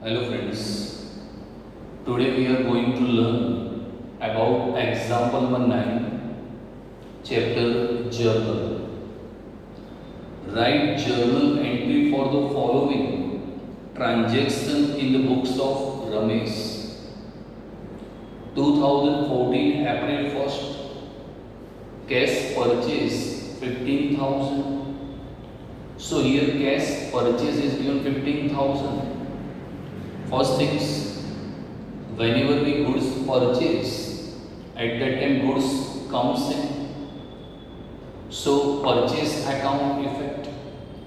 Hello friends, today we are going to learn about example number 9, chapter journal. Write journal entry for the following transaction in the books of Ramesh. 2014 April 1st, cash purchase 15,000. So here cash purchase is given 15,000. First things, whenever we goods purchase, at that time goods comes in. So purchase account effect,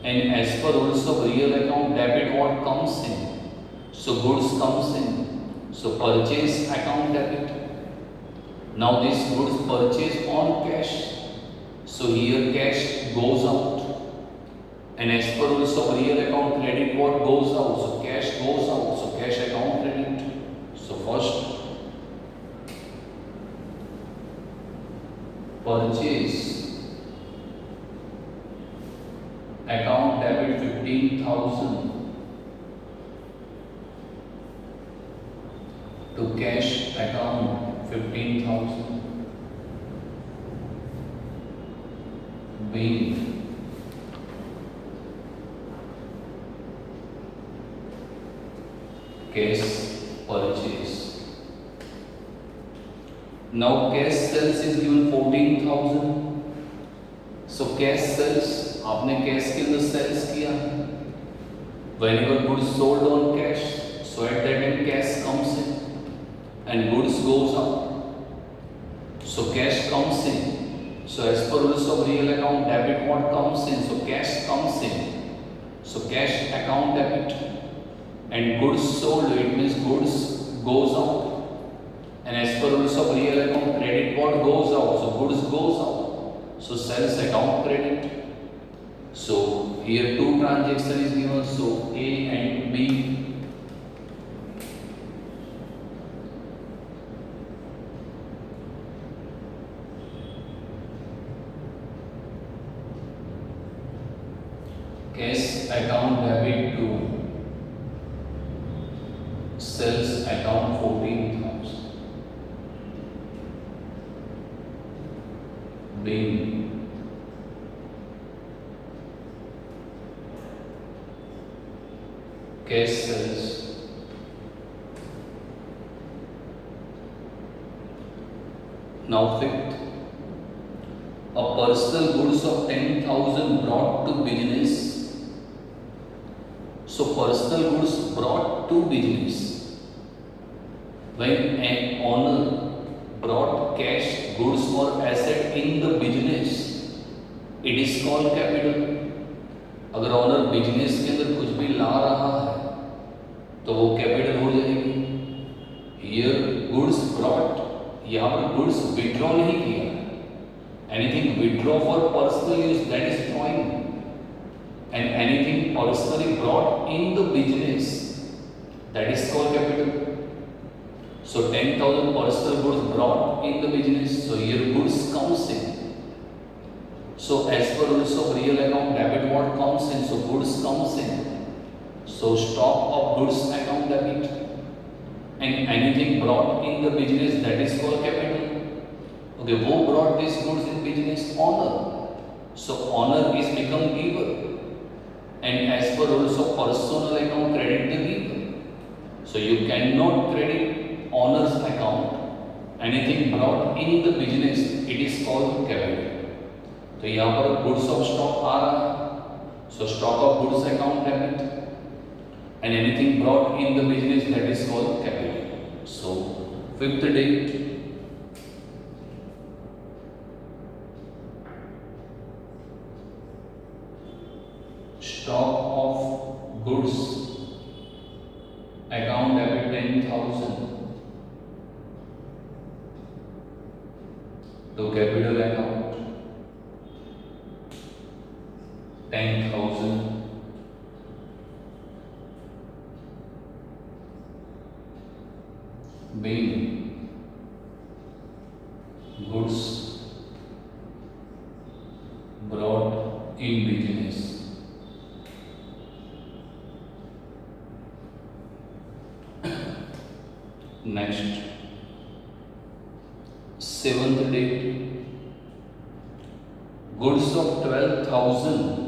and as per rules of real account debit, what comes in? So goods comes in. So purchase account debit. Now this goods purchase on cash. So here cash goes out. And as per rules of real account credit, what goes out? So cash goes out. So cash account credit. So first, purchase account debit 15,000 to cash account 15,000 being cash purchase. Now cash sales is given 14,000. So cash sales, आपने cash के अंदर sales किया. Whenever goods sold on cash, so at that time cash comes in and goods goes out. So cash comes in. So as per rules of real account debit, what comes in? So cash comes in. So cash account debit. And goods sold, it means goods goes out. And as per rules of real account credit, what goes out? So goods goes out. So sales account credit. So here two transactions is given. So A and B. Cash account debit to sales account 14,000 being cash sales. Now fifth, a personal goods of 10,000 brought to business. So personal goods brought to business. When an owner brought cash, goods or asset in the business, it is called capital. अगर honour business के अंदर कुछ भी ला रहा है तो वो capital हो जाएगी. हियर गुड्स ब्रॉट, यहाँ पर गुड्स विड्रॉ नहीं किया. Anything withdraw for personal use, that is drawing. And anything personally brought in the business, that is called capital. So 10,000 personal goods brought in the business. So here goods comes in. So as per rules of real account debit, what comes in? So goods comes in. So stock of goods account debit. And anything brought in the business, that is called capital. Okay, who brought these goods in business? Owner. So owner is become giver. And as per rules of personal account, credit the giver. So you cannot credit owner's account. Anything brought in the business, it is called capital. तो यहाँ पर goods of stock आ रहा है. So stock of goods account debit. And anything brought in the business, that is called capital. So fifth date. Stock of goods account debit 10,000 to capital account 10,000 being goods brought in business. Next 7th date, goods of 12,000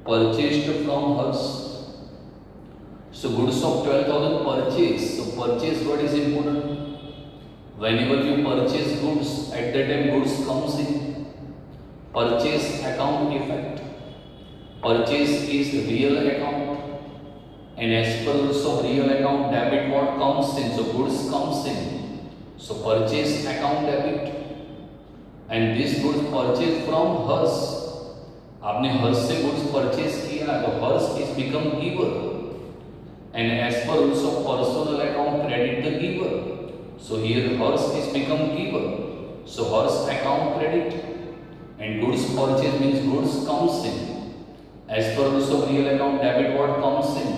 purchased from hers. So goods of 12,000 purchase. So purchase word is important. Whenever you purchase goods, at that time goods comes in. Purchase account effect. Purchase is real account, and as per rules of real account, debit what comes in. So goods comes in. So purchase account debit, and this goods purchased from hers. आपने हर्ष से goods purchase किया तो Harsh is become giver, and as per rules of personal account credit the giver. So here Harsh is become giver, so Harsh account credit, and goods purchase means goods comes in. As per rules of real account debit what comes in.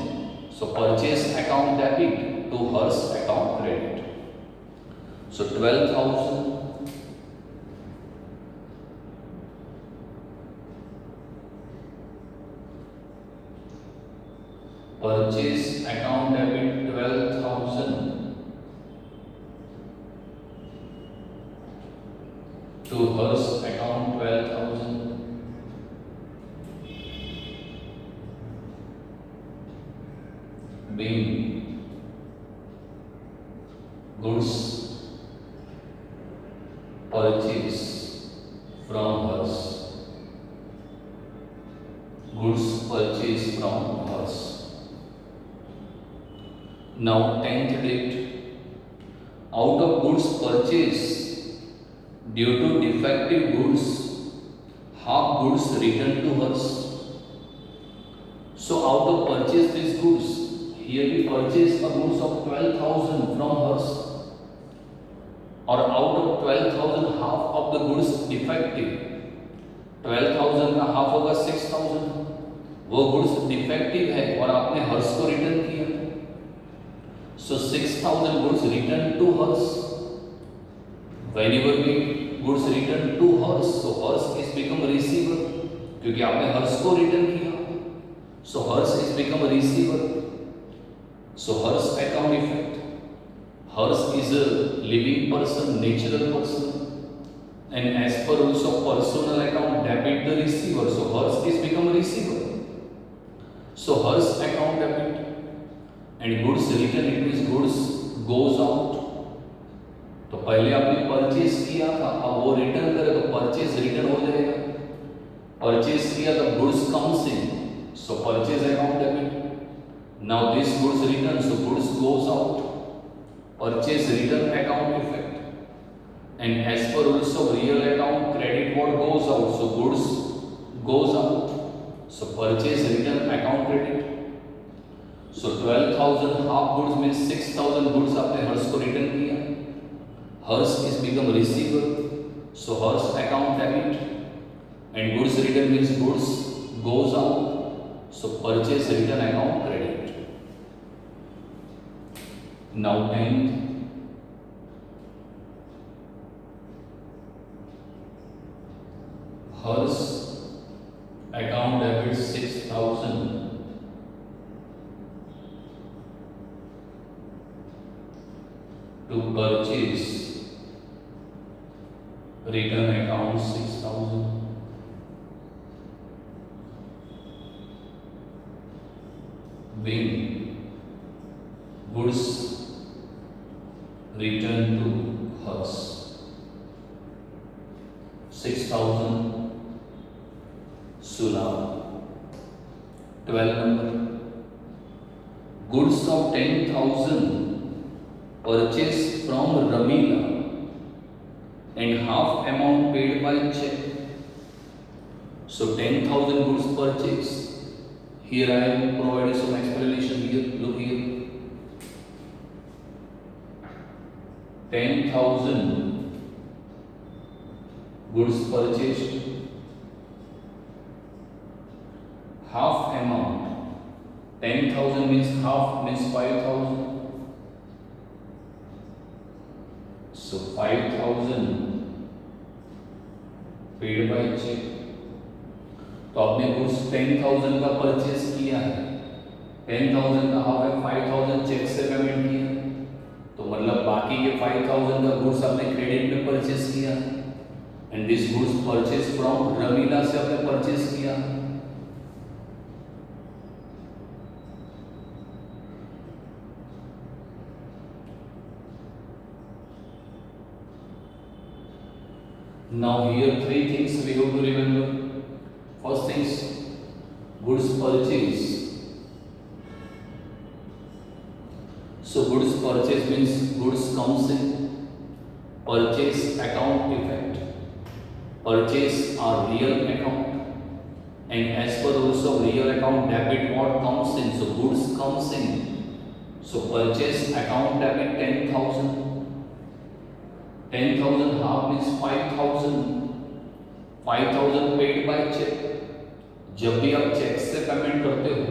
So purchase account debit to Harsh account credit. So 12,000 purchase account debit 12,000 to hers account 12,000 being goods purchase from hers. Goods purchase from hers. Now 10th date, out of goods purchased due to defective goods, half goods returned to hers. So out of purchase these goods, here we purchase a goods of 12,000 from hers, or out of 12,000 half of the goods defective. 12,000 का half होगा 6,000, वो goods defective है और आपने हर्ष को return किया. So 6,000 goods returned to hers. Whenever we goods returned to hers, so hers is become receiver, क्योंकि आपने हर्ष को रिटर्न किया. So hers is become a receiver. So hers account effect. Hers is a living person, natural person, and as per rules of personal account, debit the receiver. So hers is become a receiver. So hers account debit. And goods return, it means goods goes out. तो पहले आपने purchase किया था, अब वो return करे तो purchase return हो जाएगा. परचेज किया तो goods comes in, so purchase account debit. Now this goods return, so goods goes out. Purchase return account effect, and as per rules of real account credit what goes out, so goods goes out. So purchase return account credit. So 12,000 half goods means 6,000 goods आपने हर्ष को return किया. हर्ष is become receiver, so Harsh account debit, and goods return means goods goes out, so purchase return account credit. Now 10th, hers account debit 6,000 to purchase return account 6,000 being goods returned to hers. 6,000 Sula. 12 number, goods of 10,000 purchased from Ramila and half amount paid by check. So 10,000 goods purchased. Here I am providing some explanation here. Look here. 10,000 goods purchased. Half amount. 10,000 means half means 5,000. So 5,000 paid by cheque. तो आपने goods 10,000 का purchase किया है, 10,000 का half है 5,000 check से payment किया, तो बाकी के 5000 का गुड्स आपने क्रेडिट में परचेस किया and this goods purchase from Ramila से आपने परचेस किया। Now here three things we have to remember. First things, goods purchase. So goods purchase means goods comes in purchase account effect. Purchase are real account, and as per rules of real account debit what comes in, so goods comes in. So purchase account debit 10,000. 10,000 half means 5,000. 5,000 paid by check. जब भी आप check से payment करते हो,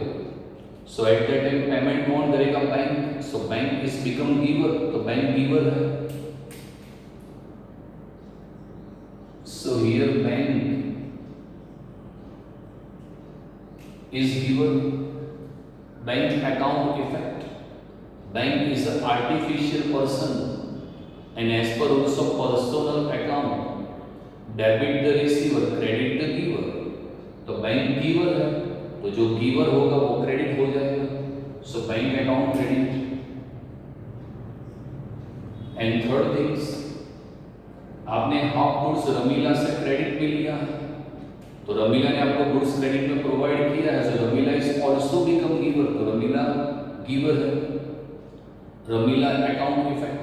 सो at that time payment कौन करेगा? Bank. So bank is become giver, तो bank giver है। So here bank is giver. Bank account effect, bank is a artificial person and as per rules of personal account, debit the receiver, credit the giver. तो bank giver है, तो जो giver होगा वो credit हो जाएगा। So bank account credit. And third things, आपने half goods Ramila से क्रेडिट में लिया, तो रमीला ने आपको गुड्स क्रेडिट में प्रोवाइड किया है, so Ramila is also become giver, तो रमीला गिवर है। Ramila account effect,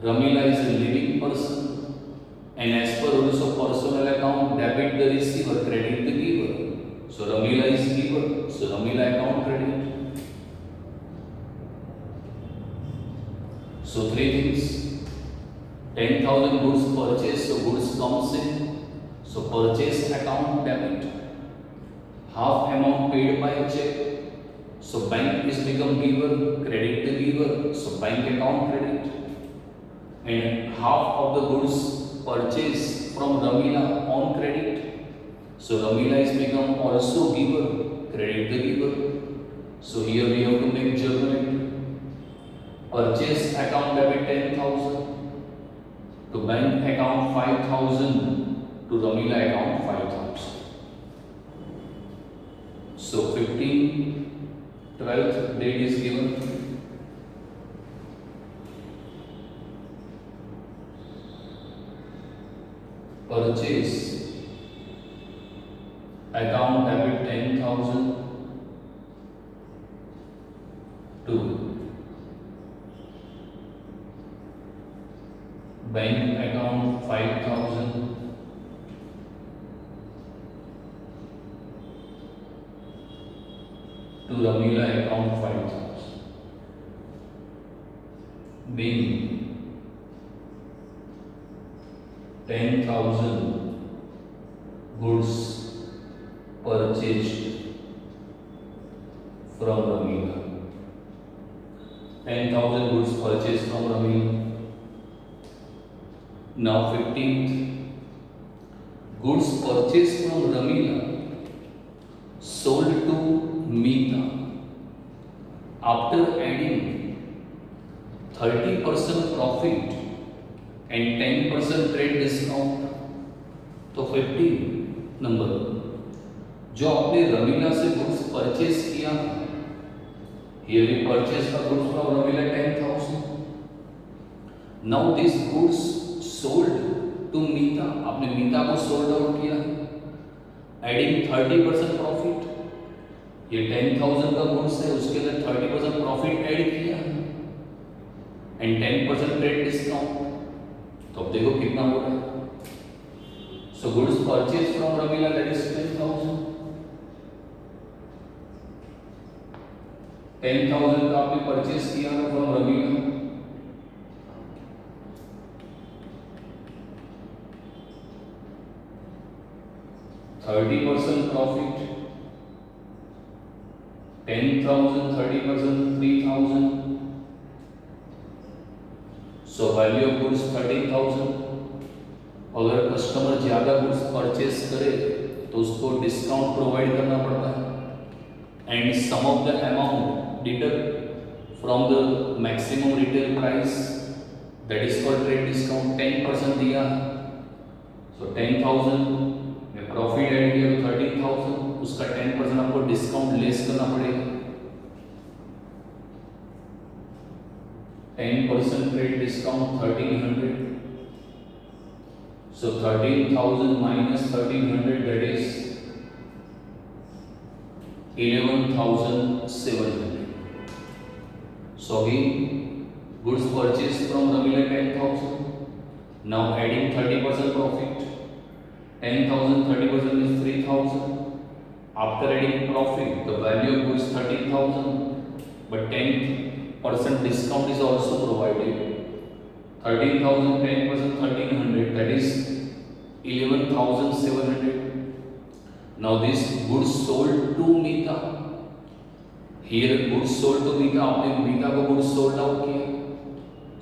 Ramila is a living person, and as per rules of personal account, debit the receiver, credit the giver. So Ramila is giver, so Ramila account credit. So three things: 10,000 goods purchased, so goods comes in, so purchase account debit. Half amount paid by check, so bank is become giver, credit the giver, so bank account credit. And half of the goods purchased from Ramila on credit, so Ramila is become also giver, credit the giver. So here we have to make journal entry. Purchase account debit 10,000 to bank account 5,000 to Ramila account 5,000. So 15/12 date is given. Purchase account debit 10,000 to bank account 5,000 to Ramila account 5,000. Being 10,000 goods purchased from Ramila. 10,000 goods purchased from Ramila. Now 15th, goods purchased from Ramila sold to Meeta after adding 30% profit and 10% trade discount. तो 15 number, जो आपने रमीला से goods purchase किया, here we purchase the goods from Ramila 10,000। Now this goods sold to Meeta, आपने मीता को sold out किया, adding 30% profit. ये 10,000 का गुड्स है, उसके अंदर 30% प्रॉफिट ऐड किया एंड 10% ट्रेड डिस्काउंट। तो अब देखो कितना हो रहा है। So goods purchase from Ramila that is 10,000। 10,000 का आपने परचेज किया था from Ramila, %30 profit, 10,000 30% 3,000, so value of goods 13,000। अगर कस्टमर ज्यादा गुड्स परचेस करे तो उसको डिस्काउंट प्रोवाइड करना पड़ता है and some of the amount deduct from the maximum retail price that is called trade discount. 10% दिया, सो 10,000 में प्रॉफिट ऐड किया तो 13,000, उसका 10% आपको डिस्काउंट लेस करना पड़ेगा। 10% trade discount 1300, so 13,000 minus 1300, that is 11,700. So again, goods purchased from Ramil at 10,000. Now adding 30% profit. 10,000, 30% is 3,000. After adding profit, the value of goods 13,000, but 10% discount is also provided. 13,000, 10%, 1300, that is 11,700. Now this goods sold to Mita. Here goods sold to Mita, आपने Mita को goods sold out किया.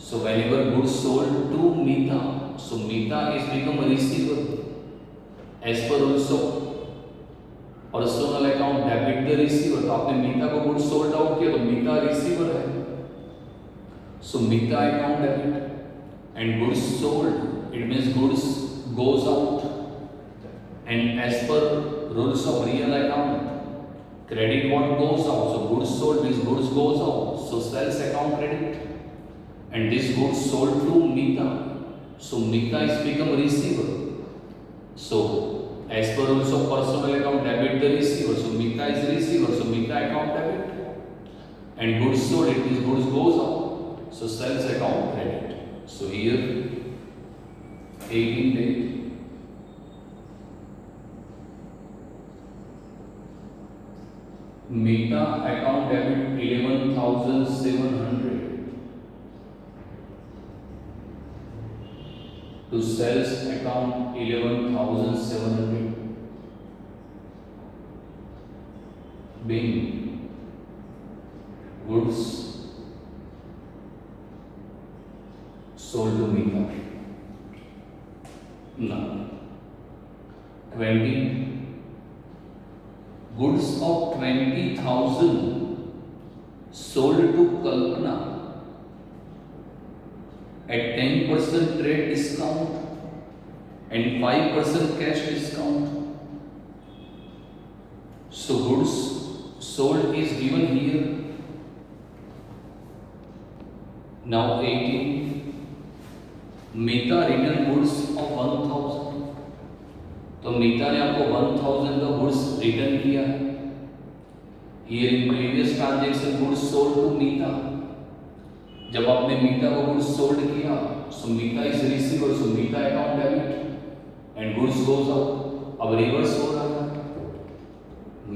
So whenever goods sold to Mita, so Mita is become a receiver. As per also personal account debit the receiver. तो आपने Mita को goods sold out किया तो Mita receiver है. So Mita account debit. And goods sold, it means goods goes out, and as per rules of real account, credit what goes out, so goods sold means goods goes out, so sales account credit, and this goods sold to Mita, so Mita is become receiver. So as per rules of personal account debit the receiver, so Mita is receiver, so Mita account debit, and goods sold, it means goods goes out, so sales account credit. So here 18 date, Mita account debit 11,700 to sales account 11,700 being goods sold to Mita. Now 20, goods of 20,000 sold to Kalpana at 10% trade discount and 5% cash discount. So goods sold is given here. Now 18, Mita return goods of 1,000, तो Mita ने आपको 1,000 का goods return किया है. Here in previous transaction goods sold to Mita, जब आपने Mita को goods sold किया, so Mita is receiver, so Mita account debit and goods goes out. अब reverse हो रहा है,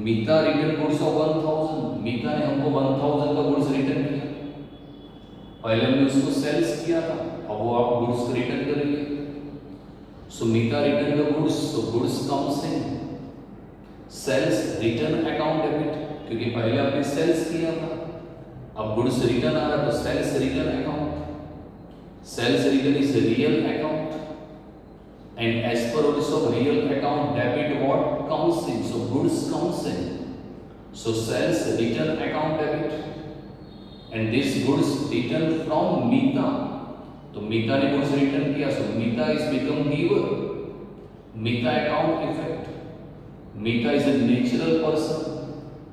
Mita return goods of 1,000, Mita ने हमको 1,000 का goods return किया, पहले हमने उसको सेल्स किया था, अब वो आप गुड्स को रिटर्न करेंगे. So Mita return the goods, so goods comes in sales return account debit, क्योंकि पहले आपने सेल्स किया था, अब गुड्स रिटर्न आ रहा तो sales return account. Sales return is real account and as per rules of real account debit what comes in, so goods comes in, so sales return account debit and this goods return from Mita. तो Mita ने goods return किया, so Mita is become giver. Mita account effect. Mita is a natural person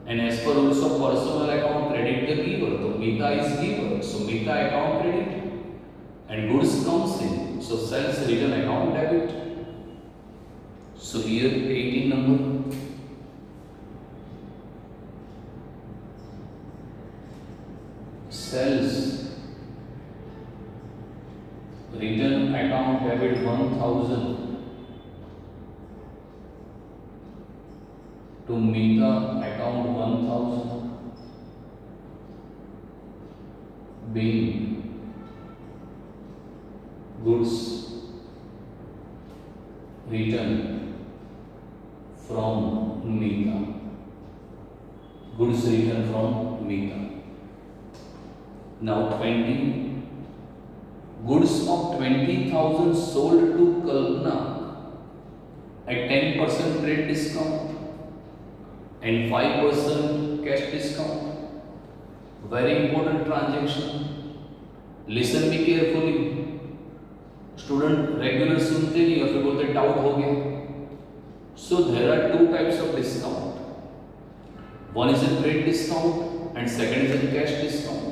and as per rules of personal account credit the giver. तो Mita is giver, so Mita account credit and goods comes in, so sales return account debit. So here 18 number. Sales return account debit 1,000 to Mita account 1,000 being goods return from Mita. Goods return from Mita. Now 20, goods of 20,000 sold to Kalpana at 10% trade discount and 5% cash discount. Very important transaction. Listen me carefully. Student regular सुनते नहीं और फिर बोलते doubt हो गया। So there are two types of discount, one is in trade discount and second is in cash discount.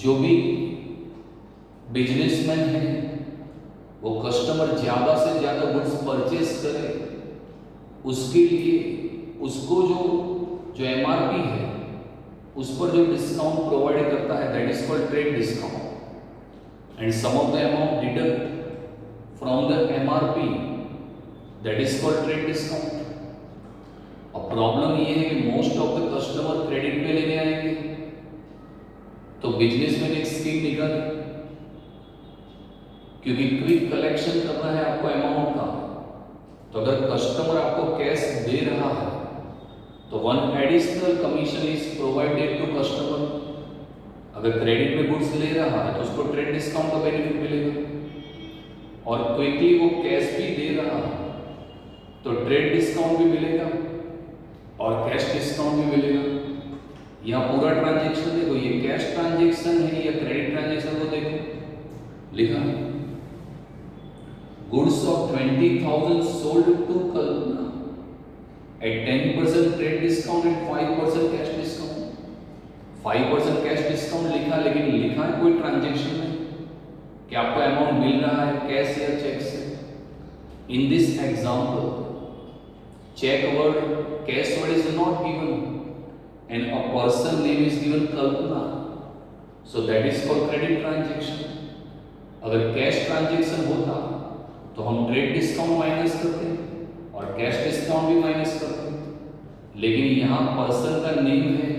जो भी businessman है वो कस्टमर ज्यादा से ज्यादा गुड्स परचेज करे, उसके लिए उसको जो एमआरपी है उस पर जो डिस्काउंट प्रोवाइड करता है that is called trade discount, and some of the amount deduct from the MRP that is called trade discount. अब प्रॉब्लम ये है कि most of the customer credit पे लेने आएंगे, तो बिजनेस में एक स्कीम निकाली, क्योंकि क्विक कलेक्शन करना है आपको अमाउंट का, तो अगर कस्टमर आपको कैश दे रहा है तो one additional commission is provided to customer. अगर क्रेडिट में गुड्स ले रहा है तो उसको ट्रेड डिस्काउंट का बेनिफिट मिलेगा, और क्विकली वो कैश भी दे रहा है तो ट्रेड डिस्काउंट भी मिलेगा और कैश डिस्काउंट भी मिलेगा। यहाँ पूरा ट्रांजेक्शन देखो, ये कैश ट्रांजेक्शन है या क्रेडिट ट्रांजेक्शन को देखो, लिखा है goods of 20,000 sold to Kalpana at 10% trade discount and 5% cash discount। 5% cash discount लिखा, लेकिन लिखा है कोई ट्रांजेक्शन में कि आपको अमाउंट मिल रहा है कैश या चेक से। In this example cheque word cash word is not given and a person name is given Kalpana, so that is called credit transaction. अगर कैश ट्रांजेक्शन होता तो हम ट्रेड डिस्काउंट माइनस करते और कैश डिस्काउंट भी minus करते, लेकिन यहाँ पर्सन का नेम है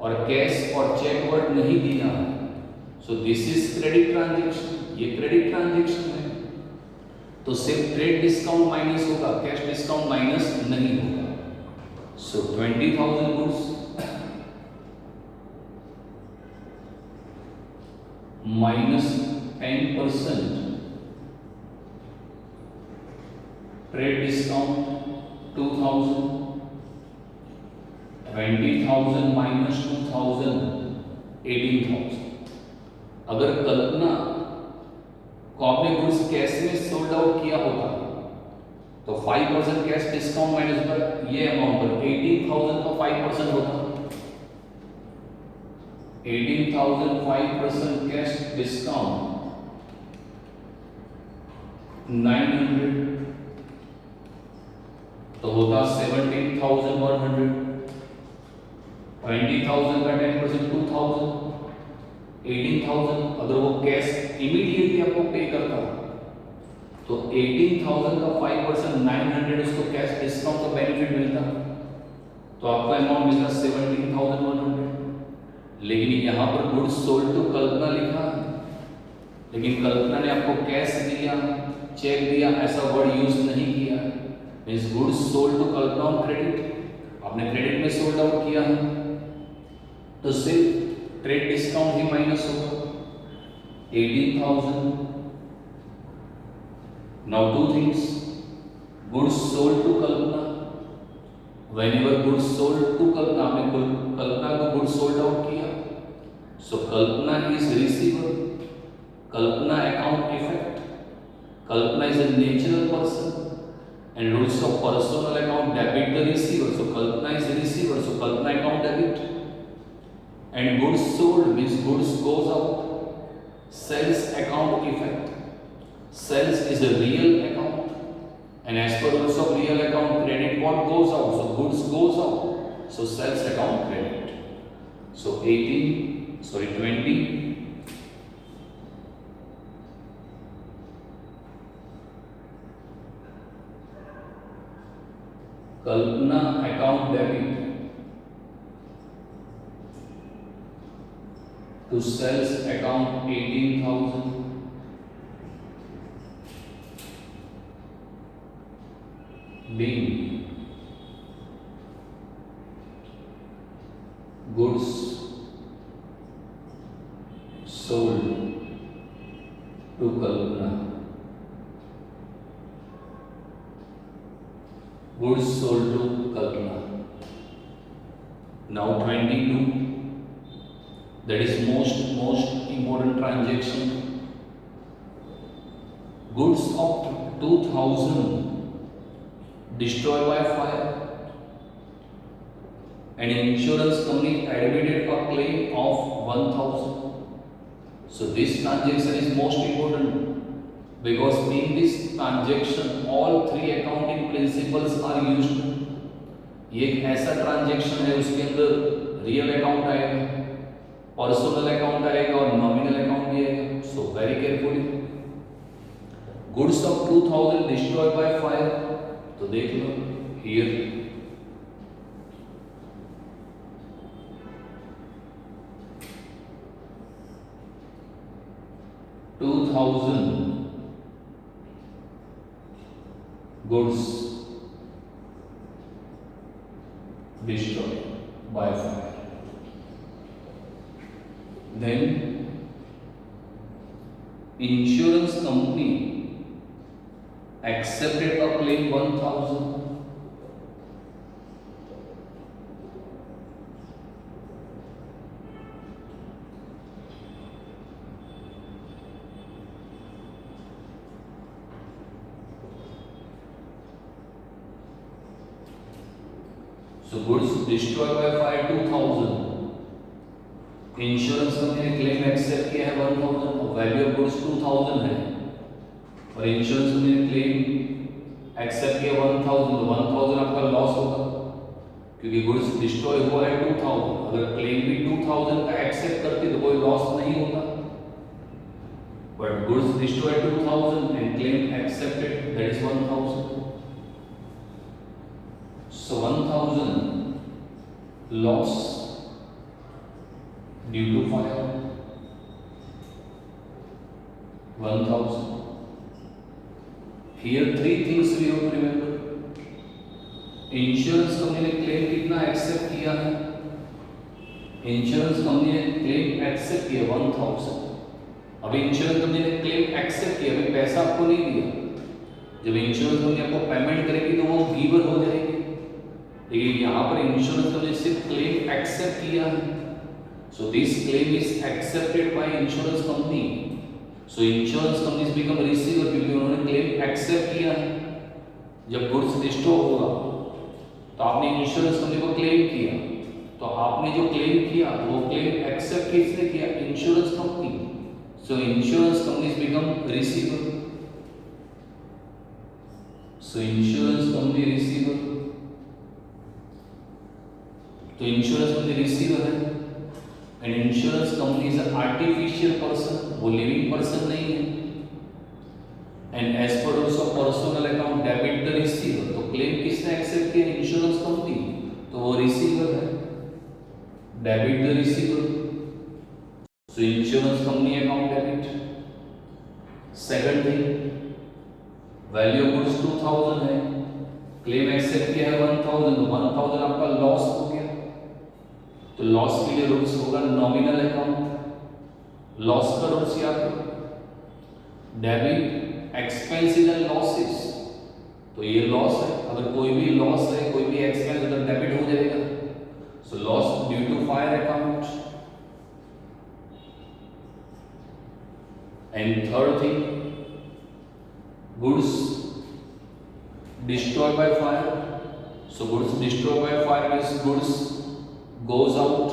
और कैश और चेक वर्ड नहीं दिया है, so this is credit transaction, ये क्रेडिट ट्रांजेक्शन है। तो सिर्फ ट्रेड डिस्काउंट माइनस होगा, कैश डिस्काउंट माइनस नहीं होगा। सो 20,000 goods minus 10% trade discount 2,000, 20,000 minus 2,000 18,000। अगर कल्पना को आपने गुड्स कैश में सोल्ड आउट किया होता तो 5% कैश डिस्काउंट माइनस पर ये अमाउंट पर 18,000 का 5% होता, 18,000 5% कैश डिस्काउंट 900 तो होता 17,100। 20,000 का 10% 2,000, 18,000। अगर वो कैश इमीडिएटली आपको पे करता तो 18,000 का 5% 900 उसको कैश डिस्काउंट का बेनिफिट मिलता, तो आपका अमाउंट मिलता 17,100। लेकिन यहाँ पर गुड्स सोल्ड टू कल्पना लिखा है, लेकिन कल्पना ने आपको कैश दिया, चेक दिया, ऐसा वर्ड यूज नहीं किया। Means goods sold to Kalpana on credit, आपने क्रेडिट में सोल्ड आउट किया है तो सिर्फ ट्रेड डिस्काउंट ही माइनस होगा 18,000। Now two things, goods sold to Kalpana, whenever goods sold to Kalpana, आपने कल्पना को गुड्स सोल्ड आउट किया, so Kalpana is receiver, Kalpana account effect, Kalpana is a natural person and rules of personal account debit the receiver, so Kalpana is the receiver, so Kalpana account debit, and goods sold means goods goes out, sales account effect, sales is a real account and as per rules of real account credit what goes out, so goods goes out, so sales account credit, so 20 Kalpana account debit to sales account 18,000 being goods sold to Kalpana, goods sold to Kalpana. Now 22, that is most important transaction, goods of 2000 destroyed by fire, and insurance company admitted a claim of 1000. So this transaction is most important because in this transaction all three accounting principles are used. ये एक ऐसा transaction है उसके अंदर real account आएगा, personal account आएगा और nominal account भी आएगा. So very carefully. Goods of 2000 destroyed by fire, तो देख लो here 2000 goods destroyed by fire. Then insurance company accepted a claim 1000. So goods destroyed by fire 2000. Insurance company ने claim accept किया है 1000 और वैल्यू ऑफ गुड्स 2000 है और insurance company ने claim accept किया 1000, तो 1000 आपका लॉस होगा क्योंकि गुड्स डिस्ट्रॉय हुआ है 2000. अगर क्लेम भी 2000 का एक्सेप्ट करती तो कोई लॉस नहीं होता, but goods destroy 2000 and claim accepted, that is 1000. So 1000 loss due to fire, 1000. Here three things we have to remember. Insurance company ने क्लेम कितना एक्सेप्ट किया है? इंश्योरेंस कंपनी ने क्लेम एक्सेप्ट किया 1000. अभी इंश्योरेंस कंपनी ने क्लेम एक्सेप्ट किया, अभी पैसा आपको नहीं दिया. जब इंश्योरेंस कंपनी आपको पेमेंट करेगी तो वो गिवर हो जाएगी, लेकिन यहाँ पर इंश्योरेंस कंपनी सिर्फ क्लेम एक्सेप्ट किया है. So this claim is accepted by insurance company. So insurance company become receiver क्योंकि उन्होंने क्लेम एक्सेप्ट किया है. जब गुड्स डिस्ट्रॉय होगा तो आपने इंश्योरेंस कंपनी को क्लेम किया, तो आपने जो क्लेम किया वो क्लेम एक्सेप्ट किसने किया? Insurance company. So insurance company become receiver. So insurance company receiver, तो इंश्योरेंस कंपनी रिसीवर है and insurance company is artificial person, वो लिविंग पर्सन नहीं है. And as per rules of personal account debit the receiver, तो claim किसने accept किया? Insurance company, तो वो रिसीवर है, debit the receiver. So insurance company account debit. Second thing, value of goods 2000 है, क्लेम एक्सेप्ट किया है 1000, तो 1000 आपका लॉस हो गया. तो लॉस के लिए रूल्स होगा नॉमिनल अकाउंट. लॉस का रूल्स याद करो, डेबिट एक्सपेंसेस एंड लॉसेस. तो ये लॉस है, अगर कोई भी लॉस है, कोई भी एक्सपेंस उधर डेबिट हो जाएगा. So loss due to fire account. And third thing, goods destroyed by fire. So goods destroyed by fire means goods goes out.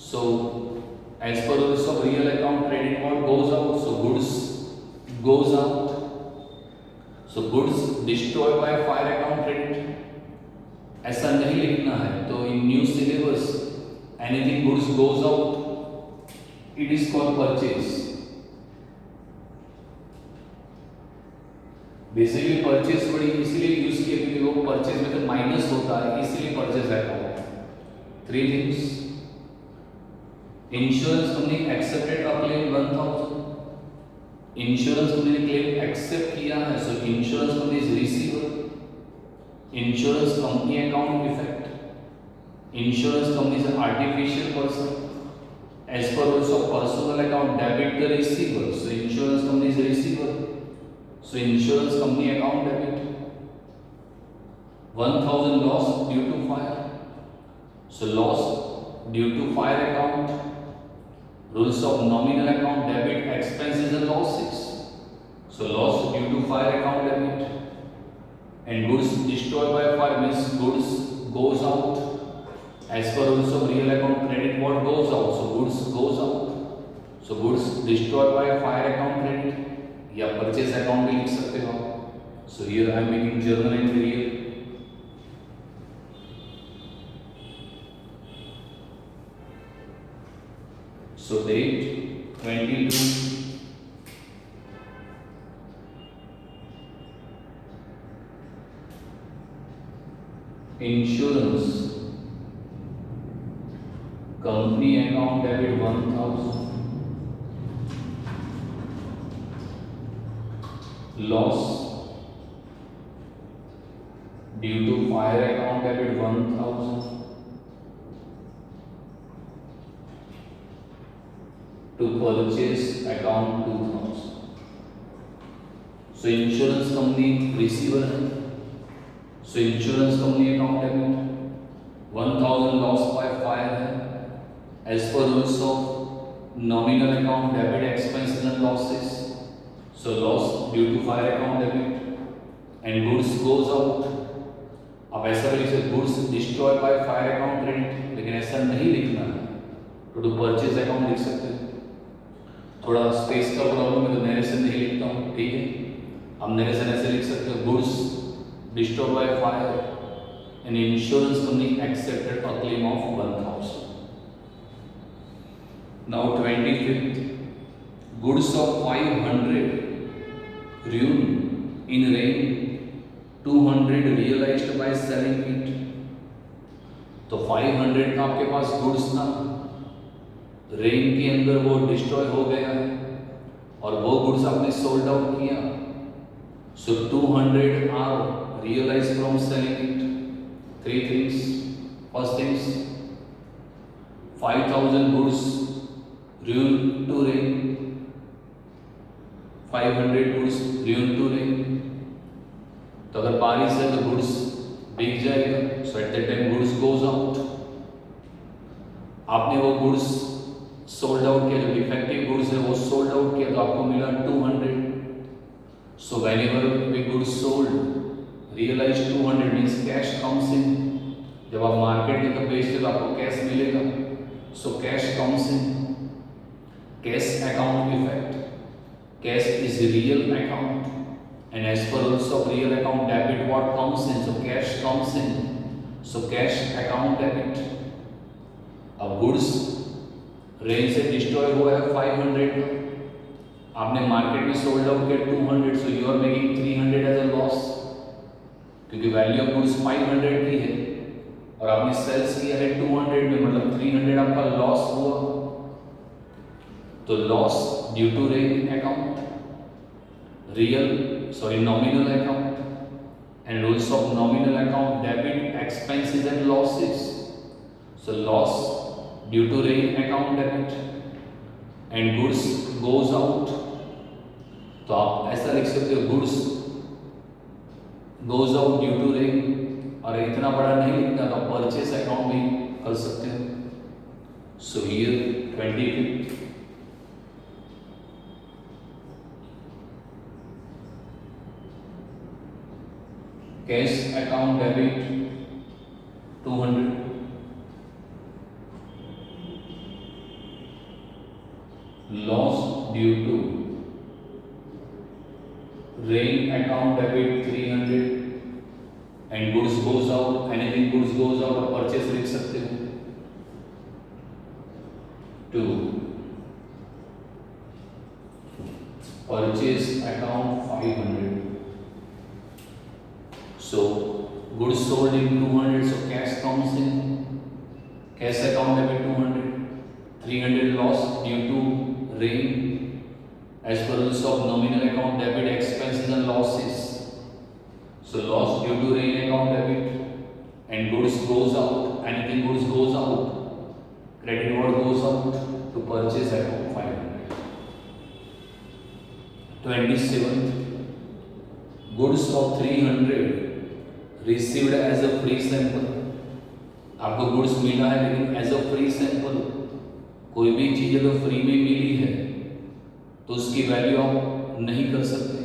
So as per rules of real account, credit note goes out. So goods goes out. So goods destroyed by fire account credit. ऐसा नहीं लिखना है. तो in new syllabus anything goods goes out, it is called purchase. Basically purchase बड़ी इसलिए use किया क्योंकि वो परचेज में तो माइनस होता है, इसलिए परचेज रहता है. Three things, insurance company accepted a claim 1000. Insurance company ने क्लेम एक्सेप्ट किया है, so insurance company is receiver. Insurance company account effect, insurance company is artificial person. As per rules of personal account debit the receiver, so insurance company is receiver. So insurance company account debit. 1000 loss due to fire. So loss due to fire account. Rules of nominal account debit expenses and losses. So loss due to fire account debit. And goods destroyed by fire means goods goes out. As per rules of real account credit, what goes out? So goods goes out. So goods destroyed by fire account credit या purchase account भी लिख सकते हो. So here I am making journal entry here. So date 22. Insurance company account debit 1000. Loss due to fire account debit 1000. To purchase account 2000. So insurance company receiver है. So insurance company account debit 1000 loss by fire है. As per rules of nominal account debit expenses and losses. So loss due to fire account debit and goods goes out. अब ऐसा भी लिख सकते goods destroyed by fire account credit, लेकिन ऐसा नहीं लिखना है तो परचेज अकाउंट लिख सकते हैं. थोड़ा स्पेस का प्रॉब्लम है तो नरेशन नहीं लिखता हूँ, ठीक है. हम नरेशन ऐसे लिख सकते हो goods destroyed by fire and insurance company accepted a claim of 1000. Now 25th, goods of 500 ruined in rain, 200 realized by selling it. तो 500 का आपके पास गुड्स था, रेन के अंदर वो डिस्ट्रॉय हो गया है और वो गुड्स आपने सोल्ड आउट किया. So 200 are realise from selling it. 3 things. First things 5000 goods ruined to rain. 500 goods ruined to rain. तो अगर बारिश है तो गुड्स भीग जाएगा. So at that time goods goes out. आपने वो गुड्स सोल्ड आउट किया, जो डिफेक्टिव गुड्स है वो सोल्ड आउट किया तो आपको मिला 200. So whenever we goods sold realise 200 means cash comes in. जब आप मार्केट में तो बेचते तो आपको कैश मिलेगा. So cash comes in. Cash account effect. Cash is real account and as per rules of real account debit what comes in, so cash comes in. So cash account debit. अब goods rain से destroy हुआ है 500 का, आपने market में sold out किया 200. So you are making 300 as a loss, क्योंकि value of goods 500 की है और आपने सेल्स किया है 200 में, मतलब 300 आपका लॉस हुआ. तो loss due to rain account, nominal account, and rules of nominal account debit expenses and losses. So loss due to rain account debit and goods goes out. तो आप ऐसा लिख सकते हो goods goes out due to rain. और इतना बड़ा नहीं लिखना तो परचेस अकाउंट भी कर सकते हो. So here 25th, cash account debit 200. Loss due to rain account debit 300 and goods goes out. Anything goods goes out और परचेस लिख सकते हो. 2 purchase account 500. So goods sold in 200, so cash comes in. Cash account debit 200. 300 loss due to rain. As per rules of nominal account debit expenses and losses. So loss due to rain account debit and goods goes out. Anything goods goes out. Credit what goes out to purchase account 500. 27th, goods of 300 received as a free sample. आपको goods मिला है लेकिन as a free sample. कोई भी चीज़ अगर free में मिली है तो उसकी वैल्यू आप नहीं कर सकते.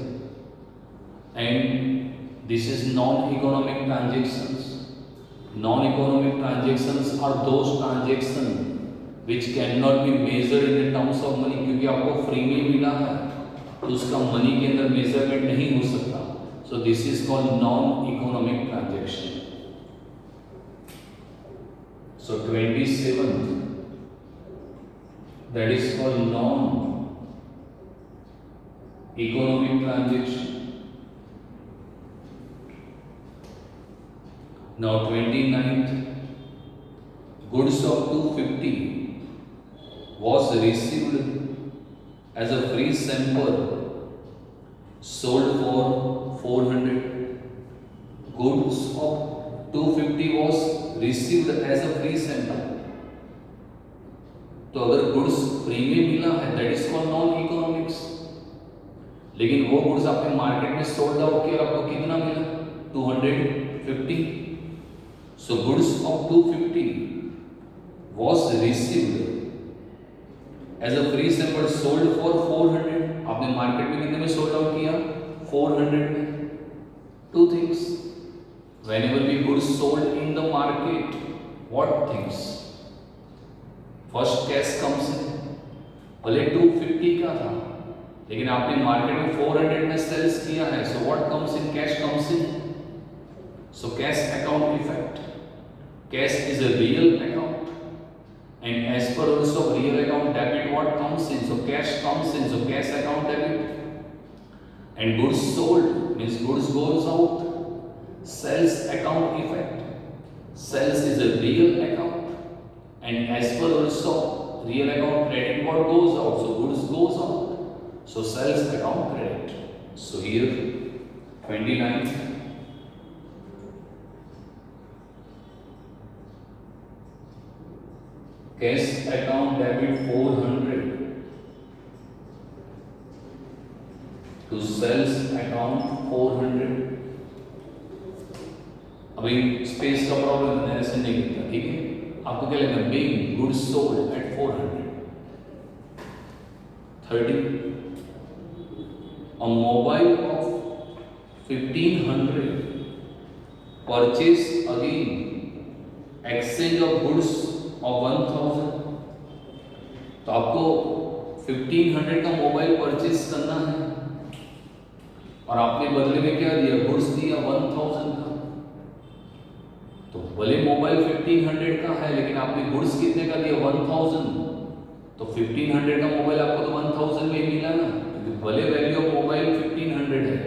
and this is non-economic transactions. Non-economic transactions are those transactions which cannot be measured in the terms of money, क्योंकि आपको फ्री में मिला है तो उसका मनी के अंदर मेजरमेंट नहीं हो सकता. So this is called non-economic transaction. So 27th, that is called non-economic transaction. Now 29th, goods of 250 was received as a free sample, sold for 400. Goods of 250 was received as a free sample. तो अगर goods free में मिला है that is called non economics. लेकिन वो goods आपने market में sold out किया और आपको कितना मिला? 250. So goods of 250 was received as a free sample, sold for 400. आपने मार्केट में कितने में सोल्ड आउट किया? 400 में. Two things. Whenever we goods sold in the market, what things? First cash comes in. भले 250 का था लेकिन आपने मार्केट में 400 में सेल्स किया है. So what comes in? Cash comes in. So cash account effect. Cash is a real account, and as per rules of real account debit, what comes in? So cash comes in. So cash account debit. And goods sold means goods goes out. Sales account effect. Sales is a real account, and as per rules of real account credit, what goes out? So goods goes out. So sales account credit. So here 29. Cash account debit 400 to sales account 400. अभी space का problem है, ऐसे नहीं करता. ठीक है, आपको क्या लगेगा? being goods sold at 400. 30. A mobile of 1500 purchase again, exchange of goods of 1000. तो आपको 1500 का मोबाइल परचेज करना है और आपने बदले में क्या दिया? गुड्स दिया 1000 का. तो भले मोबाइल 1500 का है लेकिन आपने गुड्स कितने का दिया? 1000. तो 1500 का मोबाइल आपको तो 1000 में ही मिला ना, क्योंकि भले वैल्यू ऑफ मोबाइल 1500 है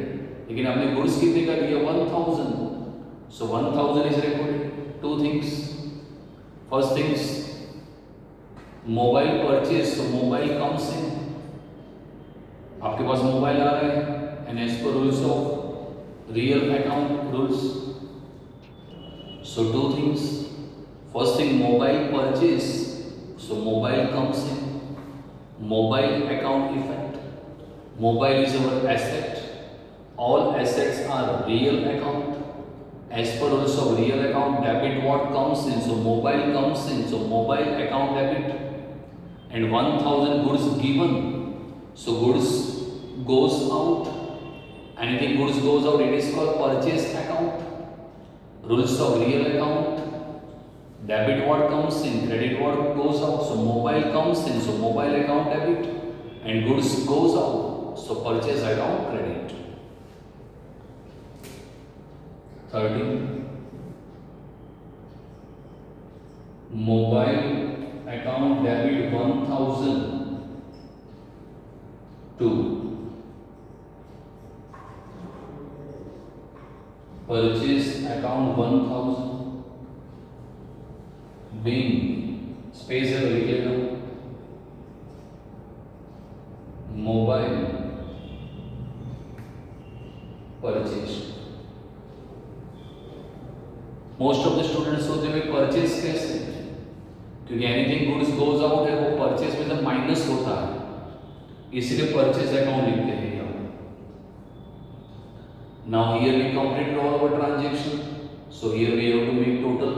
लेकिन आपने गुड्स कितने का दिया? 1000. So 1000 is recorded. Two things. First things, mobile purchase. तो मोबाइल कम्स इन. आपके पास मोबाइल आ रहा है and as per rules of real account rules. So two things. First thing, mobile purchase. So mobile comes in. Mobile account effect. Mobile is our asset. All assets are real account. As per rules of real account debit, what comes in? So mobile comes in. So mobile account debit. And 1000 goods given. So goods goes out. Anything goods goes out, it is called purchase account. Rules of real account debit, what comes in? Credit, what goes out? So mobile comes in. So mobile account debit, and goods goes out. So purchase account credit. 30. Mobile account debit 1000 to purchase account 1000 being space है लिख लेना. Mobile purchase. Most of the students सोचते हैं purchase कैसे, क्योंकि anything goods goes out है वो purchase में जब माइनस होता है इसलिए परचेज अकाउंट लिखते हैं. Now here we completed all our transaction. So here we have to make total.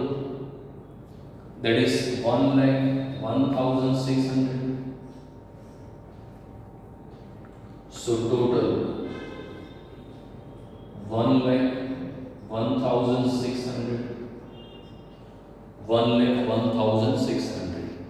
That is 1,1600. So total 1,01,600, 1,01,600.